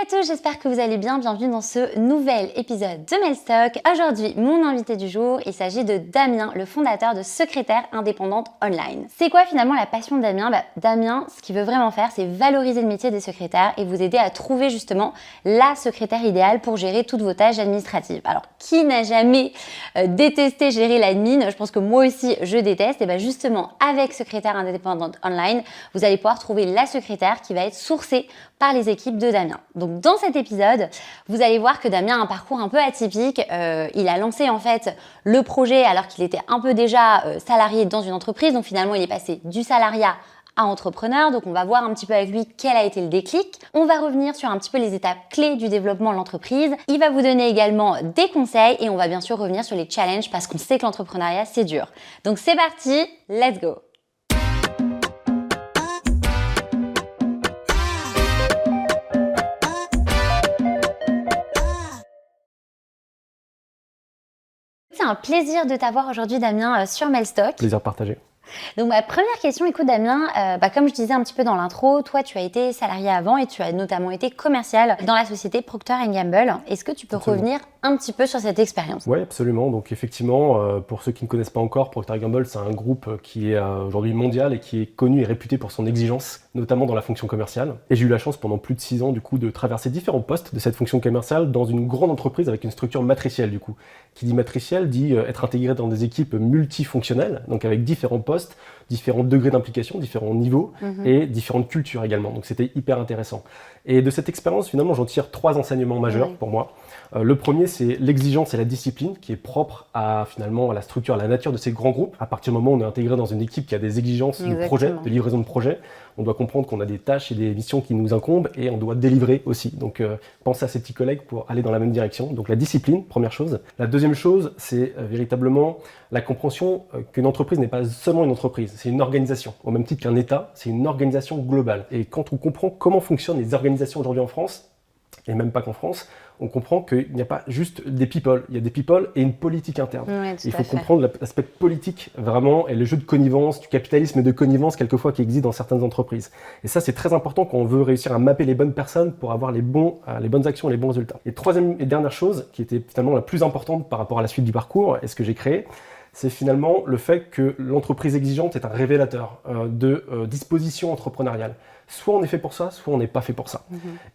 tous, j'espère que vous allez bien. Bienvenue dans ce nouvel épisode de Mailstock. Aujourd'hui, mon invité du jour, il s'agit de Damien, le fondateur de Secrétaire Indépendante Online. C'est quoi finalement la passion de Damien? Damien, ce qu'il veut vraiment faire, c'est valoriser le métier des secrétaires et vous aider à trouver justement la secrétaire idéale pour gérer toutes vos tâches administratives. Alors, qui n'a jamais détesté gérer l'admin? Je pense que moi aussi, je déteste. Et justement, avec Secrétaire Indépendante Online, vous allez pouvoir trouver la secrétaire qui va être sourcée par les équipes de Damien. Donc dans cet épisode, vous allez voir que Damien a un parcours un peu atypique. Il a lancé en fait le projet alors qu'il était un peu déjà salarié dans une entreprise. Donc finalement, il est passé du salariat à entrepreneur. Donc on va voir un petit peu avec lui quel a été le déclic. On va revenir sur un petit peu les étapes clés du développement de l'entreprise. Il va vous donner également des conseils et on va bien sûr revenir sur les challenges parce qu'on sait que l'entrepreneuriat c'est dur. Donc c'est parti, let's go! C'est un plaisir de t'avoir aujourd'hui, Damien, sur Mailstock. Plaisir partagé. Donc ma première question, écoute Damien, comme je disais un petit peu dans l'intro, toi tu as été salarié avant et tu as notamment été commercial dans la société Procter & Gamble. Est-ce que tu peux revenir un petit peu sur cette expérience? Oui, absolument. Donc effectivement, pour ceux qui ne connaissent pas encore, Procter & Gamble, c'est un groupe qui est aujourd'hui mondial et qui est connu et réputé pour son exigence, notamment dans la fonction commerciale. Et j'ai eu la chance pendant plus de 6 ans du coup de traverser différents postes de cette fonction commerciale dans une grande entreprise avec une structure matricielle du coup. Qui dit matricielle dit être intégré dans des équipes multifonctionnelles, donc avec différents postes, différents degrés d'implication, différents niveaux et différentes cultures également. Donc c'était hyper intéressant. Et de cette expérience, finalement, j'en tire 3 enseignements majeurs pour moi. Le premier, c'est l'exigence et la discipline qui est propre à finalement à la structure, à la nature de ces grands groupes. À partir du moment où on est intégré dans une équipe qui a des exigences de projet, de livraison de projet, on doit comprendre qu'on a des tâches et des missions qui nous incombent et on doit délivrer aussi. Donc pensez à ces petits collègues pour aller dans la même direction. Donc la discipline, première chose. La deuxième chose, c'est véritablement la compréhension qu'une entreprise n'est pas seulement une entreprise, c'est une organisation. Au même titre qu'un État, c'est une organisation globale. Et quand on comprend comment fonctionnent les organisations aujourd'hui en France, et même pas qu'en France, on comprend qu'il n'y a pas juste des people, il y a des people et une politique interne. Il faut comprendre l'aspect politique vraiment et le jeu de connivence, du capitalisme de connivence quelquefois qui existe dans certaines entreprises. Et ça c'est très important quand on veut réussir à mapper les bonnes personnes pour avoir les bonnes actions et les bons résultats. Et troisième et dernière chose qui était finalement la plus importante par rapport à la suite du parcours et ce que j'ai créé, c'est finalement le fait que l'entreprise exigeante est un révélateur de disposition entrepreneuriale. Soit on est fait pour ça, soit on n'est pas fait pour ça.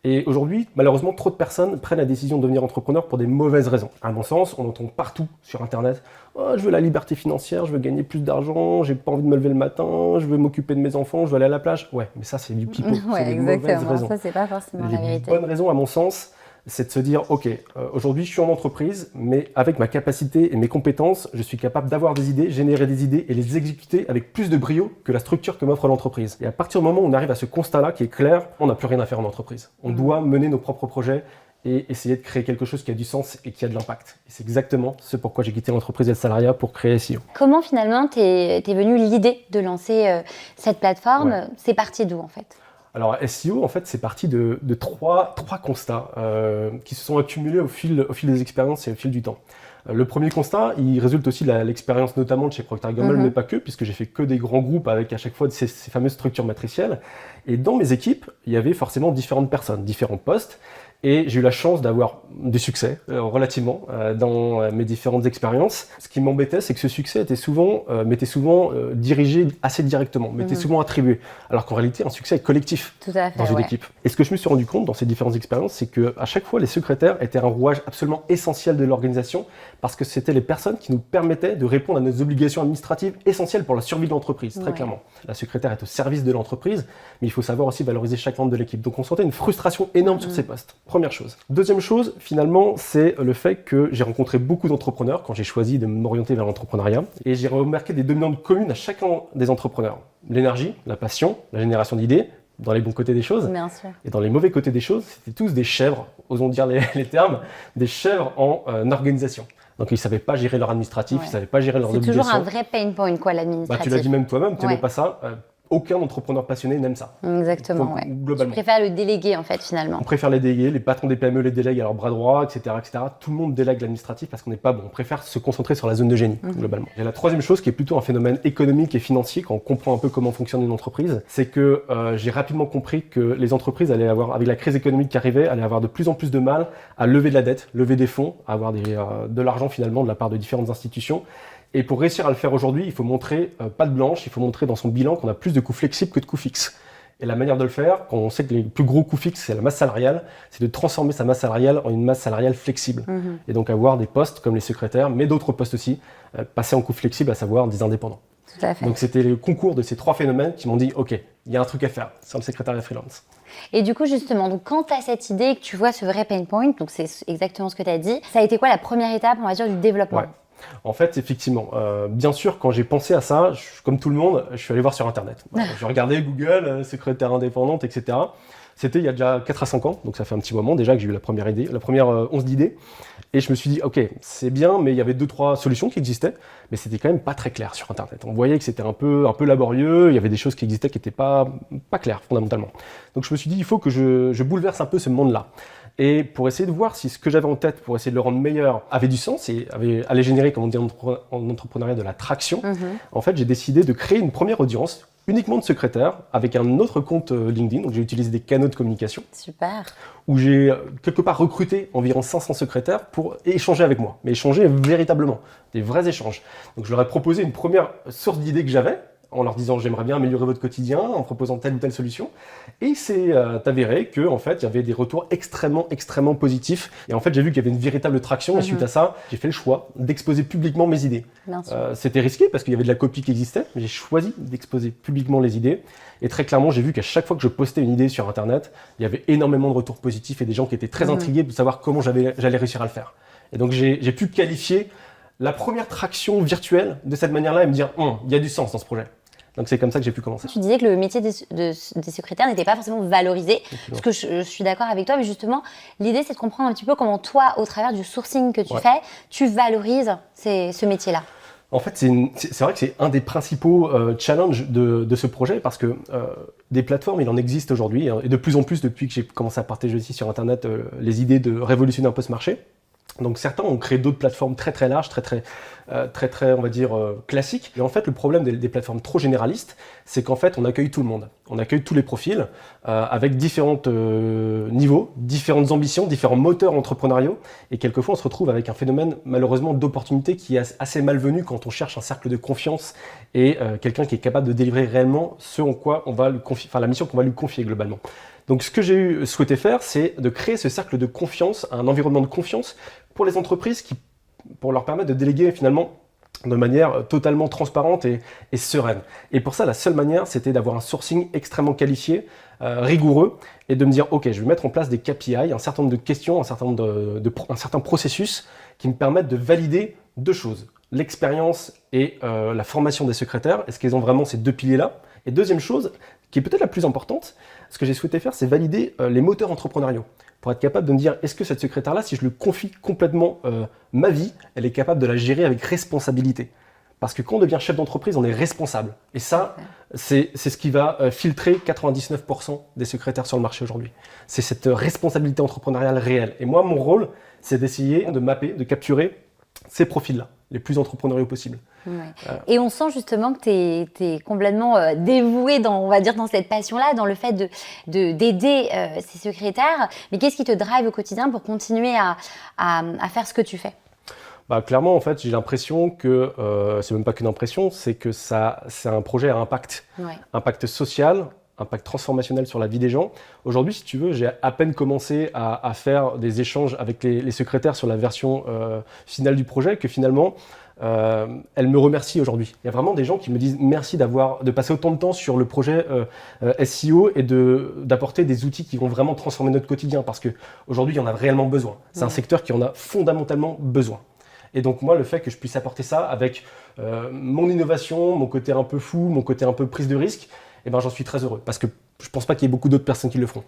Et aujourd'hui, malheureusement, trop de personnes prennent la décision de devenir entrepreneur pour des mauvaises raisons. À mon sens, on entend partout sur Internet « Oh, je veux la liberté financière, je veux gagner plus d'argent, j'ai pas envie de me lever le matin, je veux m'occuper de mes enfants, je veux aller à la plage. » Ouais, mais ça, c'est du pipeau. Ouais, c'est des mauvaises raisons. Ça, c'est pas forcément la vérité. Les bonnes raisons, à mon sens, c'est de se dire, ok, aujourd'hui je suis en entreprise, mais avec ma capacité et mes compétences, je suis capable d'avoir des idées, générer des idées et les exécuter avec plus de brio que la structure que m'offre l'entreprise. Et à partir du moment où on arrive à ce constat-là qui est clair, on n'a plus rien à faire en entreprise. On doit mener nos propres projets et essayer de créer quelque chose qui a du sens et qui a de l'impact. Et c'est exactement ce pourquoi j'ai quitté l'entreprise et le salariat pour créer SEO. Comment finalement t'es venue l'idée de lancer cette plateforme? C'est parti d'où en fait? Alors SEO, en fait, c'est parti de trois constats qui se sont accumulés au fil des expériences et au fil du temps. Le premier constat, il résulte aussi de l'expérience notamment de chez Procter & Gamble, mais pas que, puisque j'ai fait que des grands groupes avec à chaque fois ces fameuses structures matricielles. Et dans mes équipes, il y avait forcément différentes personnes, différents postes. Et j'ai eu la chance d'avoir des succès, relativement, dans mes différentes expériences. Ce qui m'embêtait, c'est que ce succès m'était souvent dirigé assez directement, m'était souvent attribué. Alors qu'en réalité, un succès est collectif dans une équipe. Et ce que je me suis rendu compte dans ces différentes expériences, c'est qu'à chaque fois, les secrétaires étaient un rouage absolument essentiel de l'organisation, parce que c'était les personnes qui nous permettaient de répondre à nos obligations administratives essentielles pour la survie de l'entreprise, très clairement. La secrétaire est au service de l'entreprise, mais il faut savoir aussi valoriser chaque membre de l'équipe. Donc on sentait une frustration énorme sur ces postes. Première chose. Deuxième chose, finalement, c'est le fait que j'ai rencontré beaucoup d'entrepreneurs quand j'ai choisi de m'orienter vers l'entrepreneuriat. Et j'ai remarqué des dominantes communes à chacun des entrepreneurs. L'énergie, la passion, la génération d'idées, dans les bons côtés des choses. Bien sûr. Et dans les mauvais côtés des choses, c'était tous des chèvres, osons dire les termes, des chèvres en organisation. Donc ils ne savaient pas gérer leur administratif, ils ne savaient pas gérer leurs obligations. C'est toujours un vrai pain point, quoi, l'administratif. Tu l'as dit même toi-même, tu n'aimais pas ça. aucun entrepreneur passionné n'aime ça. Exactement, Donc, ouais. globalement. Tu préfères le déléguer en fait finalement. On préfère les déléguer, les patrons des PME les délèguent à leur bras droit, etc., etc. Tout le monde délègue l'administratif parce qu'on n'est pas bon. On préfère se concentrer sur la zone de génie, globalement. Et la troisième chose qui est plutôt un phénomène économique et financier, quand on comprend un peu comment fonctionne une entreprise, c'est que j'ai rapidement compris que les entreprises allaient avoir, avec la crise économique qui arrivait, allaient avoir de plus en plus de mal à lever de la dette, lever des fonds, à avoir de l'argent finalement de la part de différentes institutions. Et pour réussir à le faire aujourd'hui, il faut montrer patte blanche, il faut montrer dans son bilan qu'on a plus de coûts flexibles que de coûts fixes. Et la manière de le faire, quand on sait que les plus gros coûts fixes, c'est la masse salariale, c'est de transformer sa masse salariale en une masse salariale flexible. Et donc avoir des postes comme les secrétaires, mais d'autres postes aussi, passer en coûts flexibles, à savoir des indépendants. Tout à fait. Donc c'était le concours de ces trois phénomènes qui m'ont dit, OK, il y a un truc à faire sur le secrétariat freelance. Et du coup, justement, donc, quand tu as cette idée, que tu vois ce vrai pain point, donc c'est exactement ce que tu as dit, ça a été quoi la première étape, on va dire, du développement? Ouais. En fait, effectivement, bien sûr, quand j'ai pensé à ça, comme tout le monde, je suis allé voir sur Internet. Je regardais Google, secrétaire indépendante, etc. C'était il y a déjà 4 à 5 ans, donc ça fait un petit moment déjà que j'ai eu la première idée, la première once d'idées. Et je me suis dit, OK, c'est bien, mais il y avait 2-3 solutions qui existaient, mais c'était quand même pas très clair sur Internet. On voyait que c'était un peu laborieux, il y avait des choses qui existaient qui n'étaient pas claires fondamentalement. Donc je me suis dit, il faut que je bouleverse un peu ce monde-là. Et pour essayer de voir si ce que j'avais en tête, pour essayer de le rendre meilleur, avait du sens et allait générer, comme on dit en entrepreneuriat, de la traction, en fait, j'ai décidé de créer une première audience uniquement de secrétaires avec un autre compte LinkedIn. Donc j'ai utilisé des canaux de communication. Super. Où j'ai quelque part recruté environ 500 secrétaires pour échanger avec moi, mais échanger véritablement, des vrais échanges. Donc je leur ai proposé une première source d'idées que j'avais, en leur disant j'aimerais bien améliorer votre quotidien, en proposant telle ou telle solution. Et il s'est avéré que en fait, il y avait des retours extrêmement positifs. Et en fait, j'ai vu qu'il y avait une véritable traction. Et suite à ça, j'ai fait le choix d'exposer publiquement mes idées. C'était risqué parce qu'il y avait de la copie qui existait, mais j'ai choisi d'exposer publiquement les idées. Et très clairement, j'ai vu qu'à chaque fois que je postais une idée sur Internet, il y avait énormément de retours positifs et des gens qui étaient très intrigués de savoir comment j'allais réussir à le faire. Et donc, j'ai pu qualifier la première traction virtuelle de cette manière-là et me dire il y a du sens dans ce projet. Donc c'est comme ça que j'ai pu commencer. Tu disais que le métier des secrétaires n'était pas forcément valorisé, parce que je suis d'accord avec toi, mais justement, l'idée c'est de comprendre un petit peu comment toi, au travers du sourcing que tu fais, tu valorises ce métier-là. En fait, c'est vrai que c'est un des principaux challenges de ce projet, parce que des plateformes, il en existe aujourd'hui, et de plus en plus depuis que j'ai commencé à partager aussi sur Internet les idées de révolutionner un peu ce marché. Donc certains ont créé d'autres plateformes très larges, très on va dire classiques. Et en fait, le problème des plateformes trop généralistes, c'est qu'en fait, on accueille tout le monde. On accueille tous les profils avec différents niveaux, différentes ambitions, différents moteurs entrepreneuriaux. Et quelquefois, on se retrouve avec un phénomène malheureusement d'opportunité qui est assez malvenu quand on cherche un cercle de confiance et quelqu'un qui est capable de délivrer réellement ce en quoi on va lui confier, enfin la mission qu'on va lui confier globalement. Donc ce que j'ai souhaité faire, c'est de créer ce cercle de confiance, un environnement de confiance pour les entreprises pour leur permettre de déléguer finalement de manière totalement transparente et sereine. Et pour ça, la seule manière, c'était d'avoir un sourcing extrêmement qualifié, rigoureux, et de me dire, OK, je vais mettre en place des KPI, un certain nombre de questions, un certain processus qui me permettent de valider deux choses. L'expérience et la formation des secrétaires. Est-ce qu'ils ont vraiment ces deux piliers-là? Et deuxième chose, qui est peut-être la plus importante, ce que j'ai souhaité faire, c'est valider les moteurs entrepreneuriaux. Pour être capable de me dire, est-ce que cette secrétaire-là, si je lui confie complètement ma vie, elle est capable de la gérer avec responsabilité? Parce que quand on devient chef d'entreprise, on est responsable. Et ça, c'est ce qui va filtrer 99% des secrétaires sur le marché aujourd'hui. C'est cette responsabilité entrepreneuriale réelle. Et moi, mon rôle, c'est d'essayer de mapper, de capturer ces profils-là, les plus entrepreneuriaux possibles. Ouais. Et on sent justement que tu es complètement dévoué on va dire, dans cette passion-là, dans le fait d'aider ces secrétaires. Mais qu'est-ce qui te drive au quotidien pour continuer à faire ce que tu fais? Clairement, en fait, j'ai l'impression que, c'est même pas qu'une impression, c'est que c'est un projet à impact. Impact social, impact transformationnel sur la vie des gens. Aujourd'hui, si tu veux, j'ai à peine commencé à faire des échanges avec les secrétaires sur la version finale du projet que finalement, elle me remercie aujourd'hui. Il y a vraiment des gens qui me disent merci de passer autant de temps sur le projet SEO et d'apporter des outils qui vont vraiment transformer notre quotidien parce qu'aujourd'hui, il y en a réellement besoin. C'est un secteur qui en a fondamentalement besoin. Et donc moi, le fait que je puisse apporter ça avec mon innovation, mon côté un peu fou, mon côté un peu prise de risque, eh ben, j'en suis très heureux. Parce que je pense pas qu'il y ait beaucoup d'autres personnes qui le feront.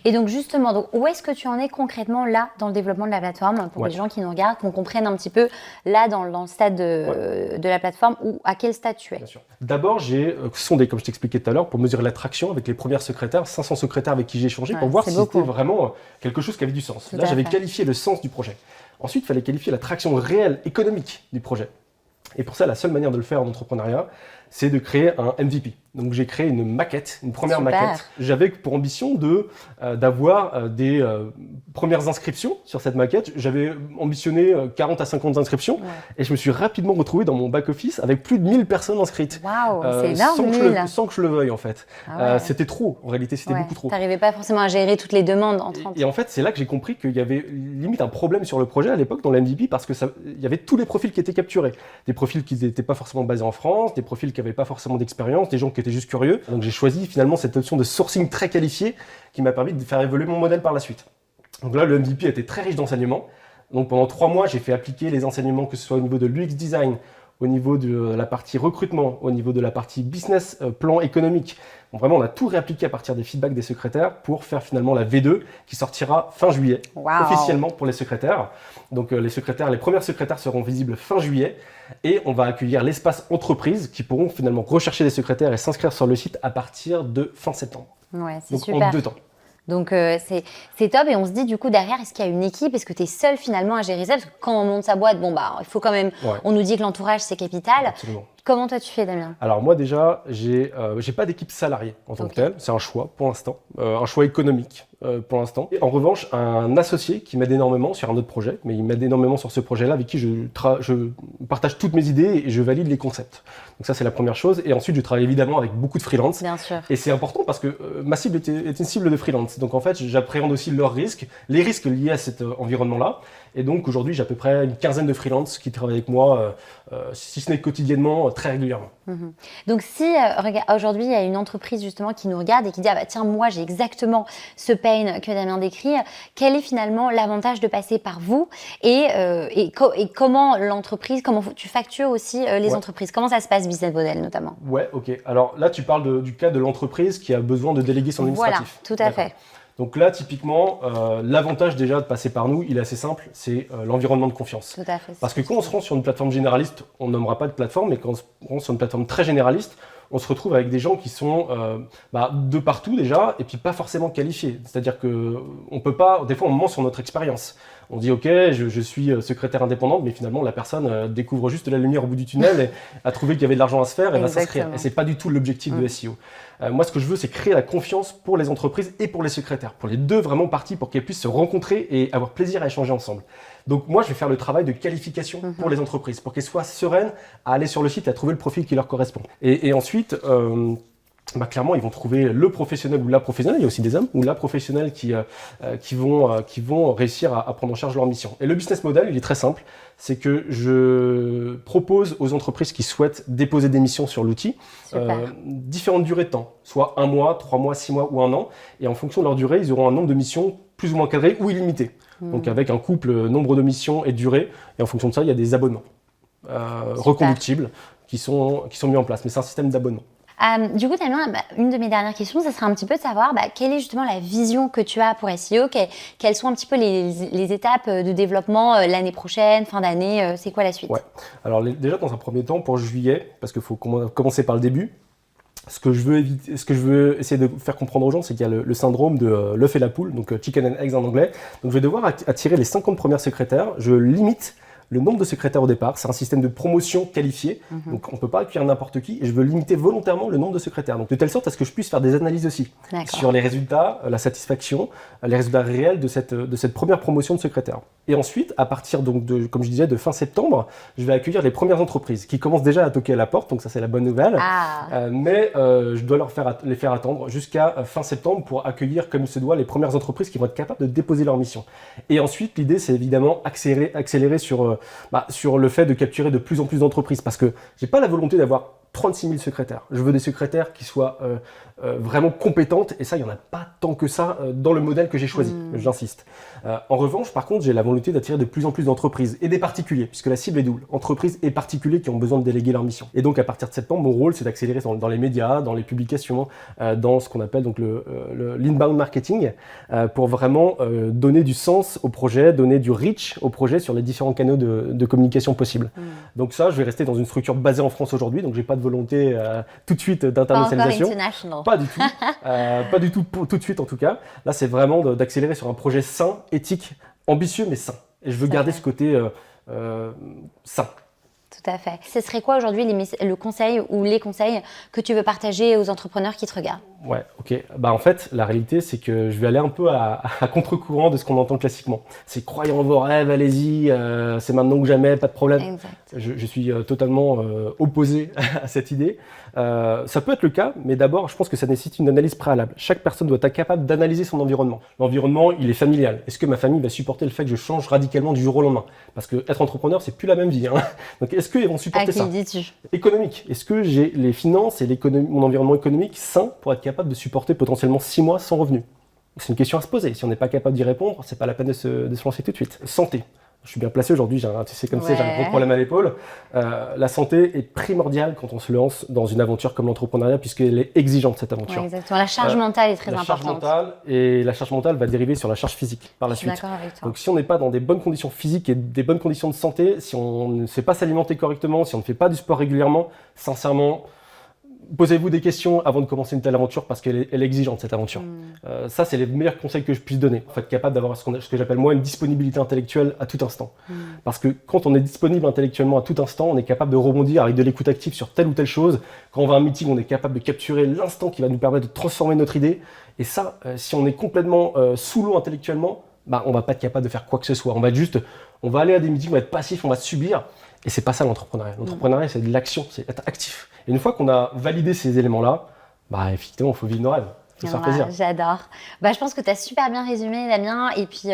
Et donc justement, donc, où est-ce que tu en es concrètement là dans le développement de la plateforme pour les gens qui nous regardent, qu'on comprenne un petit peu là dans le stade de la plateforme ou à quel stade tu es? Bien sûr. D'abord, j'ai sondé, comme je t'expliquais tout à l'heure, pour mesurer l'attraction avec les premières secrétaires, 500 secrétaires avec qui j'ai échangé pour voir si c'était vraiment quelque chose qui avait du sens. Là, j'avais qualifié le sens du projet. Ensuite, il fallait qualifier l'attraction réelle, économique du projet. Et pour ça, la seule manière de le faire en entrepreneuriat, c'est de créer un MVP. Donc j'ai créé une maquette, une première maquette. J'avais pour ambition d'avoir des premières inscriptions sur cette maquette. J'avais ambitionné 40 à 50 inscriptions et je me suis rapidement retrouvé dans mon back-office avec plus de 1000 personnes inscrites. Waouh, c'est énorme, sans que je le veuille en fait. C'était trop, en réalité c'était beaucoup trop. T'arrivais pas forcément à gérer toutes les demandes entrantes. Et en fait, c'est là que j'ai compris qu'il y avait limite un problème sur le projet à l'époque dans le MVP parce que il y avait tous les profils qui étaient capturés. Des profils qui n'étaient pas forcément basés en France, des profils qui n'avaient pas forcément d'expérience, des gens qui étaient juste curieux. Donc j'ai choisi finalement cette option de sourcing très qualifié qui m'a permis de faire évoluer mon modèle par la suite. Donc là, le MVP était très riche d'enseignements. Donc pendant 3 mois, j'ai fait appliquer les enseignements, que ce soit au niveau de l'UX design, au niveau de la partie recrutement, au niveau de la partie business, plan économique. Donc vraiment, on a tout réappliqué à partir des feedbacks des secrétaires pour faire finalement la V2 qui sortira fin juillet, officiellement pour les secrétaires. Donc les premières secrétaires seront visibles fin juillet et on va accueillir l'espace entreprise qui pourront finalement rechercher des secrétaires et s'inscrire sur le site à partir de fin septembre. Ouais, c'est donc super. En 2 temps. Donc c'est top et on se dit du coup derrière, est-ce qu'il y a une équipe? Est-ce que tu es seul finalement à gérer ça? Parce que quand on monte sa boîte, il faut quand même, on nous dit que l'entourage c'est capital. Absolument. Comment toi tu fais, Damien? Alors moi déjà, j'ai pas d'équipe salariée en tant que telle, c'est un choix pour l'instant, un choix économique pour l'instant. En revanche, un associé qui m'aide énormément sur un autre projet, mais il m'aide énormément sur ce projet-là avec qui je partage toutes mes idées et je valide les concepts. Donc ça c'est la première chose. Et ensuite je travaille évidemment avec beaucoup de freelance. Bien sûr. Et c'est important parce que ma cible est une cible de freelance. Donc en fait j'appréhende aussi leurs risques, les risques liés à cet environnement-là. Et donc aujourd'hui j'ai à peu près une quinzaine de freelance qui travaillent avec moi, si ce n'est quotidiennement, très régulièrement. Donc si aujourd'hui il y a une entreprise justement qui nous regarde et qui dit ah bah tiens moi j'ai exactement ce pain que Damien décrit, quel est finalement l'avantage de passer par vous et comment l'entreprise, comment tu factures aussi les entreprises, comment ça se passe business model notamment? Ouais, ok. Alors là tu parles du cas de l'entreprise qui a besoin de déléguer son administratif. Voilà, tout à fait. Donc là, typiquement, l'avantage déjà de passer par nous, il est assez simple, c'est l'environnement de confiance. Tout à fait. Parce que quand on se rend sur une plateforme généraliste, on nommera pas de plateforme, mais quand on se rend sur une plateforme très généraliste, on se retrouve avec des gens qui sont de partout déjà, et puis pas forcément qualifiés. C'est-à-dire que on peut pas, des fois on ment sur notre expérience. On dit ok, je suis secrétaire indépendante, mais finalement la personne découvre juste la lumière au bout du tunnel et a trouvé qu'il y avait de l'argent à se faire et va s'inscrire. Et c'est pas du tout l'objectif de SEO. Moi, ce que je veux, c'est créer la confiance pour les entreprises et pour les secrétaires, pour les deux vraiment parties, pour qu'elles puissent se rencontrer et avoir plaisir à échanger ensemble. Donc moi, je vais faire le travail de qualification pour les entreprises, pour qu'elles soient sereines à aller sur le site et à trouver le profil qui leur correspond. Et ensuite, clairement, ils vont trouver le professionnel ou la professionnelle, il y a aussi des hommes, ou la professionnelle qui vont réussir à prendre en charge leur mission. Et le business model, il est très simple, c'est que je propose aux entreprises qui souhaitent déposer des missions sur l'outil différentes durées de temps, soit 1 mois, 3 mois, 6 mois ou 1 an, et en fonction de leur durée, ils auront un nombre de missions plus ou moins cadré ou illimité. Donc avec un couple, nombre de missions et durée, et en fonction de ça, il y a des abonnements reconductibles qui sont mis en place, mais c'est un système d'abonnement. Du coup, Damien, une de mes dernières questions, ça serait un petit peu de savoir quelle est justement la vision que tu as pour SEO, quelles sont un petit peu les étapes de développement l'année prochaine, fin d'année, c'est quoi la suite? Alors déjà dans un premier temps, pour juillet, parce qu'il faut commencer par le début, ce que je veux essayer de faire comprendre aux gens, c'est qu'il y a le syndrome de l'œuf et la poule, donc chicken and eggs en anglais. Donc je vais devoir attirer les 50 premières secrétaires, je limite le nombre de secrétaires au départ, c'est un système de promotion qualifié, donc on ne peut pas accueillir n'importe qui, et je veux limiter volontairement le nombre de secrétaires, donc de telle sorte à ce que je puisse faire des analyses aussi sur les résultats, la satisfaction, les résultats réels de cette première promotion de secrétaires. Et ensuite, à partir donc comme je disais, de fin septembre, je vais accueillir les premières entreprises qui commencent déjà à toquer à la porte, donc ça c'est la bonne nouvelle, mais je dois les faire attendre jusqu'à fin septembre pour accueillir comme il se doit les premières entreprises qui vont être capables de déposer leur mission. Et ensuite, l'idée c'est évidemment accélérer sur le fait de capturer de plus en plus d'entreprises parce que j'ai pas la volonté d'avoir 36 000 secrétaires. Je veux des secrétaires qui soient vraiment compétentes, et ça, il n'y en a pas tant que ça dans le modèle que j'ai choisi, j'insiste. En revanche, par contre, j'ai la volonté d'attirer de plus en plus d'entreprises et des particuliers, puisque la cible est double, entreprises et particuliers qui ont besoin de déléguer leur mission. Et donc, à partir de septembre, mon rôle, c'est d'accélérer dans les médias, dans les publications, dans ce qu'on appelle donc l'inbound marketing, pour vraiment donner du sens au projet, donner du reach au projet sur les différents canaux de communication possibles. Donc ça, je vais rester dans une structure basée en France aujourd'hui, donc j'ai pas de volonté tout de suite d'internationalisation. Pas du tout. Pas du tout tout de suite en tout cas. Là, c'est vraiment d'accélérer sur un projet sain, éthique, ambitieux mais sain. Et je veux garder ce côté sain. Tout à fait. Ce serait quoi aujourd'hui le conseil ou les conseils que tu veux partager aux entrepreneurs qui te regardent? Ouais, ok. Bah en fait, la réalité, c'est que je vais aller un peu à contre-courant de ce qu'on entend classiquement. C'est croyez en vos rêves, allez-y, c'est maintenant ou jamais, pas de problème. Exact. Je suis totalement opposé à cette idée. Ça peut être le cas, mais d'abord, je pense que ça nécessite une analyse préalable. Chaque personne doit être capable d'analyser son environnement. L'environnement, il est familial. Est-ce que ma famille va supporter le fait que je change radicalement du jour au lendemain? Parce que être entrepreneur, c'est plus la même vie. Hein. Donc, est-ce qu'ils vont supporter ça? À qui dis-tu? Économique. Est-ce que j'ai les finances et mon environnement économique sain pour être capable de supporter potentiellement 6 mois sans revenu? C'est une question à se poser. Si on n'est pas capable d'y répondre, c'est pas la peine de se lancer tout de suite. Santé. Je suis bien placé aujourd'hui, j'ai un gros problème à l'épaule. La santé est primordiale quand on se lance dans une aventure comme l'entrepreneuriat, puisqu'elle est exigeante, cette aventure. Ouais, exactement. La charge mentale est très importante. La charge mentale va dériver sur la charge physique par la suite. Je suis d'accord avec toi. Donc si on n'est pas dans des bonnes conditions physiques et des bonnes conditions de santé, si on ne sait pas s'alimenter correctement, si on ne fait pas du sport régulièrement, sincèrement, posez-vous des questions avant de commencer une telle aventure parce qu'elle est exigeante, cette aventure. Ça, c'est les meilleurs conseils que je puisse donner. En fait, capable d'avoir ce que j'appelle moi une disponibilité intellectuelle à tout instant. Parce que quand on est disponible intellectuellement à tout instant, on est capable de rebondir avec de l'écoute active sur telle ou telle chose. Quand on va à un meeting, on est capable de capturer l'instant qui va nous permettre de transformer notre idée. Et ça, si on est complètement sous l'eau intellectuellement, on va pas être capable de faire quoi que ce soit. On va aller à des meetings, on va être passif, on va subir. Et c'est pas ça l'entrepreneuriat. L'entrepreneuriat, c'est de l'action, c'est être actif. Et une fois qu'on a validé ces éléments-là, effectivement, il faut vivre nos rêves. Il faut se faire plaisir. J'adore. Je pense que tu as super bien résumé, Damien. Et puis,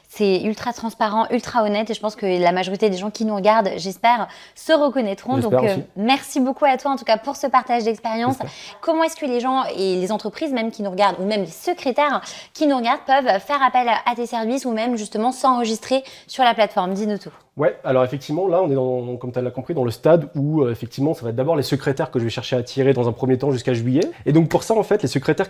c'est ultra transparent, ultra honnête. Et je pense que la majorité des gens qui nous regardent, j'espère, se reconnaîtront. Donc, merci beaucoup à toi, en tout cas, pour ce partage d'expérience. Comment est-ce que les gens et les entreprises, même qui nous regardent, ou même les secrétaires qui nous regardent, peuvent faire appel à tes services ou même, justement, s'enregistrer sur la plateforme? Dis-nous tout. Ouais, alors effectivement, là, on est comme tu l'as compris, dans le stade où effectivement, ça va être d'abord les secrétaires que je vais chercher à attirer dans un premier temps jusqu'à juillet. Et donc pour ça, en fait, les secrétaires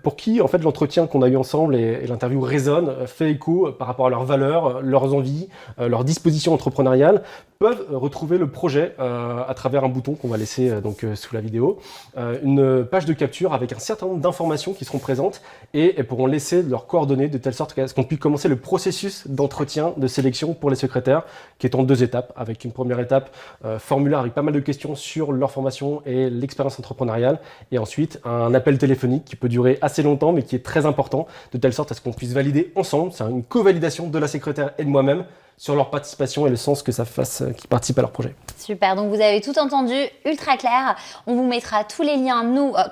pour qui en fait l'entretien qu'on a eu ensemble et l'interview résonne, fait écho par rapport à leurs valeurs, leurs envies, leurs dispositions entrepreneuriales, peuvent retrouver le projet à travers un bouton qu'on va laisser sous la vidéo, une page de capture avec un certain nombre d'informations qui seront présentes et pourront laisser leurs coordonnées de telle sorte qu'on puisse commencer le processus d'entretien, de sélection pour les secrétaires, qui est en 2 étapes, avec une première étape formulaire avec pas mal de questions sur leur formation et l'expérience entrepreneuriale, et ensuite un appel téléphonique qui peut durer assez longtemps mais qui est très important, de telle sorte à ce qu'on puisse valider ensemble, c'est une co-validation de la secrétaire et de moi-même sur leur participation et le sens que ça fasse qu'ils participent à leur projet. Super, donc vous avez tout entendu, ultra clair. On vous mettra tous les liens,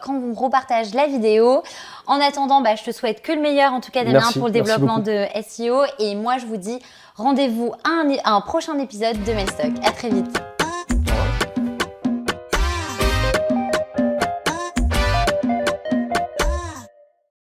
quand on repartage la vidéo. En attendant, je te souhaite que le meilleur, en tout cas, Damien, pour le développement de SEO. Et moi, je vous dis rendez-vous à un prochain épisode de Mailstock. À très vite.